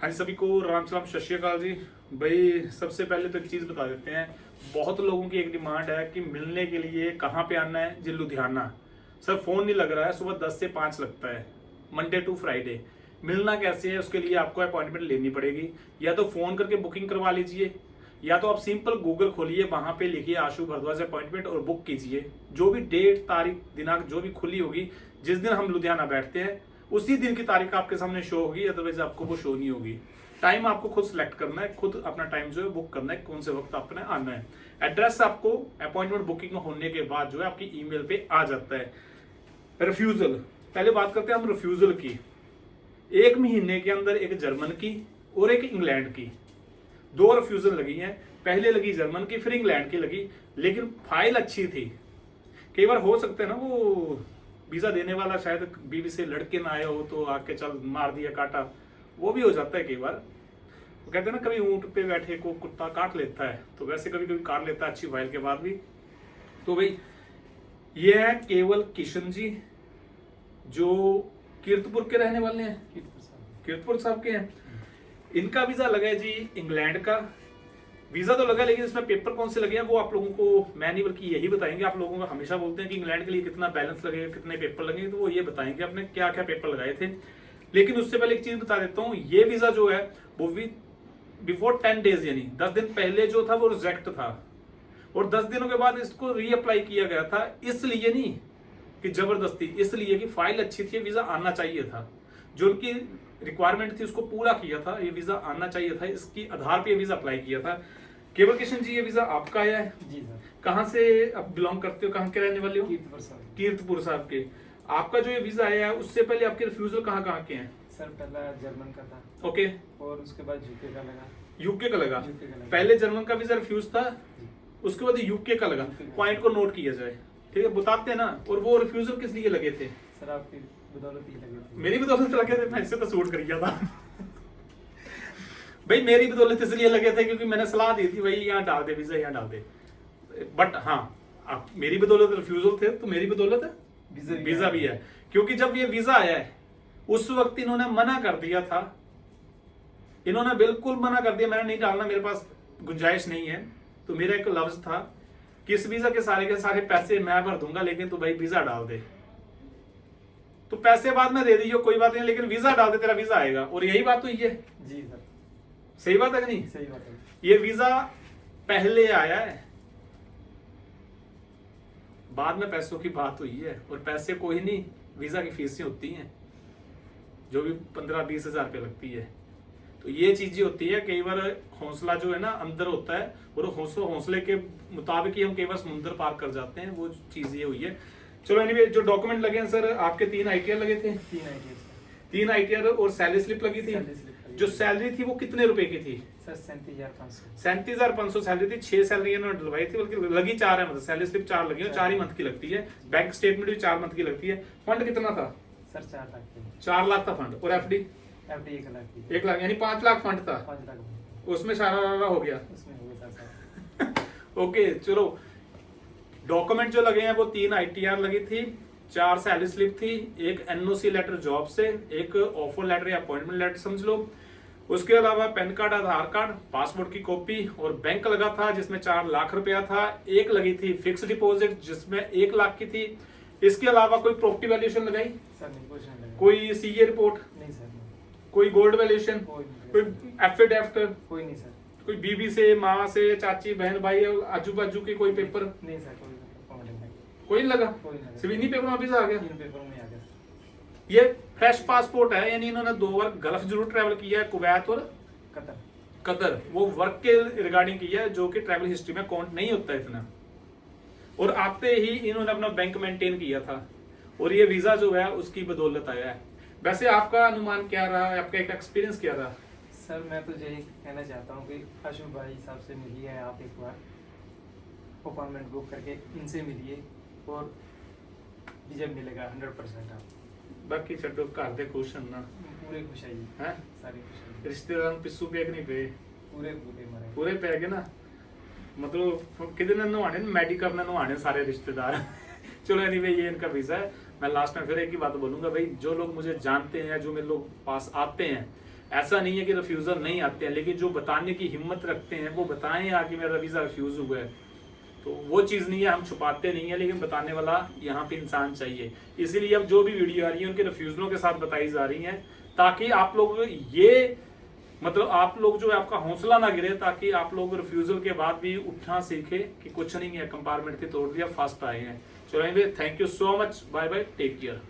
हाँ जी, सभी को राम सलाम सत श्री अकाल जी। भाई सबसे पहले तो एक चीज़ बता देते हैं, बहुत लोगों की एक डिमांड है कि मिलने के लिए कहाँ पे आना है जी। लुधियाना। सर फ़ोन नहीं लग रहा है, सुबह 10 से 5 लगता है मंडे टू फ्राइडे। मिलना कैसे है, उसके लिए आपको अपॉइंटमेंट लेनी पड़ेगी। या तो फ़ोन करके बुकिंग करवा लीजिए, या तो आप सिंपल गूगल खोलिए, वहाँ पे लिखिए आशु भारद्वाज अपॉइंटमेंट और बुक कीजिए। जो भी डेट तारीख दिनांक जो भी खुली होगी, जिस दिन हम लुधियाना बैठते हैं उसी दिन की तारीख आपके सामने शो होगी, अदरवाइज आपको वो शो नहीं होगी। टाइम आपको खुद सेलेक्ट करना है, खुद अपना टाइम जो है बुक करना है, कौन से वक्त आपने आना है। एड्रेस आपको अपॉइंटमेंट बुकिंग होने के बाद जो है आपकी ईमेल पे आ जाता है। रिफ्यूजल, पहले बात करते हैं हम रिफ्यूजल की। 1 महीने के अंदर एक जर्मन की और एक इंग्लैंड की 2 रिफ्यूजल लगी हैं। पहले लगी जर्मन की, फिर इंग्लैंड की लगी, लेकिन फाइल अच्छी थी। कई बार हो सकता है ना, वो वीजा देने वाला शायद बीवी से लड़के ना आया हो तो आके चल मार दिया काटा, वो भी हो जाता है कई बार। वो कहते हैं ना, कभी ऊंट पे बैठे को कुत्ता काट लेता है, तो वैसे कभी कभी काट लेता है अच्छी फाइल के बाद भी। तो भाई ये है केवल किशन जी, जो कीर्तपुर के रहने वाले हैं, कीर्तपुर साहब के हैं। इनका वीजा लगा है जी इंग्लैंड का। वीजा तो लगा, लेकिन इसमें पेपर कौन से लगे हैं वो आप लोगों को मैं नहीं बल्कि यही बताएंगे। आप लोगों को हमेशा बोलते हैं कि इंग्लैंड के लिए कितना बैलेंस लगेगा, कितने पेपर लगेंगे, तो वो ये बताएंगे आपने क्या क्या पेपर लगाए थे। लेकिन उससे पहले एक चीज बता देता हूँ, ये वीजा जो है वो भी बिफोर 10 डेज यानी 10 दिन पहले जो था वो रिजेक्ट था, और 10 दिनों के बाद इसको रीअप्लाई किया गया था। इसलिए नहीं कि जबरदस्ती, इसलिए कि फाइल अच्छी थी, वीजा आना चाहिए था। जो उनकी रिक्वायरमेंट थी उसको पूरा किया था, ये वीजा आना चाहिए था, इसकी आधार पे वीजा अप्लाई किया था। केवल किशन जी, ये वीजा आपका आया है जी सर। कहाँ से आप बिलोंग करते हो, कहाँ के रहने वाले हो? कीर्तपुर साहब। कीर्तपुर साहब के। आपका जो ये वीजा आया है उससे पहले आपके रिफ्यूजल कहाँ कहाँ के हैं? सर पहला जर्मन का था। ओके। और उसके बाद यूके का लगा। यूके का लगा। यूके का लगा। पहले जर्मन का वीजा रिफ्यूज था, जी। उसके बाद यूके का लगा। यूके का। पॉइंट को नोट किया जाए, ठीक है, बताते हैं ना। और वो रिफ्यूजल किस लिए लगे थे? सर आपकी बदौलत ही लगे थे। मेरी बदौलत लगे थे, मैं इससे तो सूट कर गया था। भाई मेरी बदौलत इसलिए लगे थे क्योंकि मैंने सलाह दी थी भाई यहाँ डाल दे वीजा, यहाँ डाल दे। बट हाँ, आप मेरी बदौलत रिफ्यूजल थे तो मेरी बदौलत वीजा भी है। क्योंकि जब ये वीजा आया है उस वक्त इन्होंने मना कर दिया था, इन्होंने बिल्कुल मना कर दिया, मैंने नहीं डालना, मेरे पास गुंजाइश नहीं है। तो मेरा एक लफ्ज था कि इस वीजा के सारे पैसे मैं भर दूंगा, लेकिन तू भाई वीजा डाल दे। तो पैसे बाद में दे दीजिए, कोई बात नहीं, लेकिन वीजा डाल दे, तेरा वीजा आएगा। और यही बात हुई है। जी सर। सही बात है कि नहीं? सही बात है। ये वीजा पहले आया है, बाद में पैसों की बात हुई है। और पैसे कोई नहीं, वीजा की फीसें होती हैं जो भी 15-20 हजार रुपये लगती है। तो ये चीजें होती है, कई बार हौसला जो है ना अंदर होता है, और हौसले के मुताबिक ही हम कई बार समुद्र पार कर जाते हैं। वो चीज ये हुई है। चलो एनीवे, जो डॉक्यूमेंट लगे हैं सर, आपके 3 ITR लगे थे। 3 ITR और सैलरी स्लिप लगी थी। जो सैलरी थी वो कितने रुपए की थी? सर 37,500। 37,500 सैलरी थी। 6 सैलरी इन्होंने डलवाई थी, बल्कि लगी 4 है, मतलब सैलरी स्लिप 4 लगी है, 4 ही मंथ की लगती है। बैंक स्टेटमेंट भी 4 मंथ की लगती है। फंड कितना था? सर 4 लाख की। 4 लाख था फंड। और FD 1 लाख की। 1 लाख, यानी 5 लाख फंड था। 5 लाख उसमें सारा हो गया। उसमें हो गया सर। ओके चलो, डॉक्यूमेंट जो लगे हैं वो 3 ITR लगी थी, 4 सैलरी स्लिप थी, एक NOC लेटर जॉब से, एक ऑफर लेटर या अपॉइंटमेंट लेटर समझ लो। उसके अलावा पैन कार्ड, आधार कार्ड, पासपोर्ट की कॉपी, और बैंक लगा था जिसमें 4 लाख रुपया था। एक लगी थी फिक्स डिपॉजिट जिसमें 1 लाख की थी। इसके अलावा कोई प्रॉपर्टी वैल्यूएशन लगाई? सर नहीं, कुछ नहीं लगा। कोई CA रिपोर्ट? नहीं सर नहीं। कोई गोल्ड वैल्यूएशन? कोई एफिडेविट? कोई नहीं सर। कोई बीबी से, माँ से, चाची, बहन, भाई, आजू बाजू के कोई पेपर? नहीं सर, कोई कॉमेंट नहीं। कोई नहीं लगा। कोई नहीं लगा। सिर्फ इन्हीं पेपर ऑफिस आ गया। 3 पेपर में आ गया। ये फ्रेश पासपोर्ट है, यानी इन्होंने 2 बार गल्फ जरूर ट्रैवल किया है, कुवैत और कतर। वो वर्क के रिगार्डिंग किया है, जो कि ट्रैवल हिस्ट्री में काउंट नहीं होता इतना। और आते ही इन्होंने अपना बैंक मेंटेन किया था, और ये वीजा जो है उसकी बदौलत आया है। वैसे आपका अनुमान क्या रहा, आपका एक एक्सपीरियंस क्या रहा? सर मैं तो यही कहना चाहता हूँ कि आशु भाई साहब से मिलिए आप एक बार, अपॉइंटमेंट बुक करके इनसे मिलिए, और रिजल्ट मिलेगा 100%। आप बाकी छो घर दे खुश हैं ना? पूरे खुश आइए हैं? सारे खुश आइए। रिश्तेदार पिस्सू पे नहीं पे? पूरे पूरे मरे पूरे पै गए ना, मतलब कितने नहाने, मेडिकल ने नहाने सारे रिश्तेदार। चलो एनीवे, ये इनका वीजा है। मैं लास्ट में फिर एक ही बात बोलूंगा भाई, जो लोग मुझे जानते हैं, जो मेरे लोग पास आते हैं, ऐसा नहीं है कि रिफ्यूज़ल नहीं आते हैं, लेकिन जो बताने की हिम्मत रखते हैं वो बताएं आगे मेरा वीज़ा रिफ्यूज़ हुआ है। तो वो चीज़ नहीं है, हम छुपाते नहीं है, लेकिन बताने वाला यहाँ पे इंसान चाहिए। इसीलिए अब जो भी वीडियो आ रही है उनके रिफ्यूज़लों के साथ बताई जा रही हैं, ताकि आप लोग ये मतलब आप लोग जो है आपका हौसला ना गिरे, ताकि आप लोग रिफ्यूज़ल के बाद भी उठना सीखे कि कुछ नहीं है, कंपार्टमेंट के तोड़ दिया, फर्स्ट आए हैं। चलो thank you so much, bye bye, take care.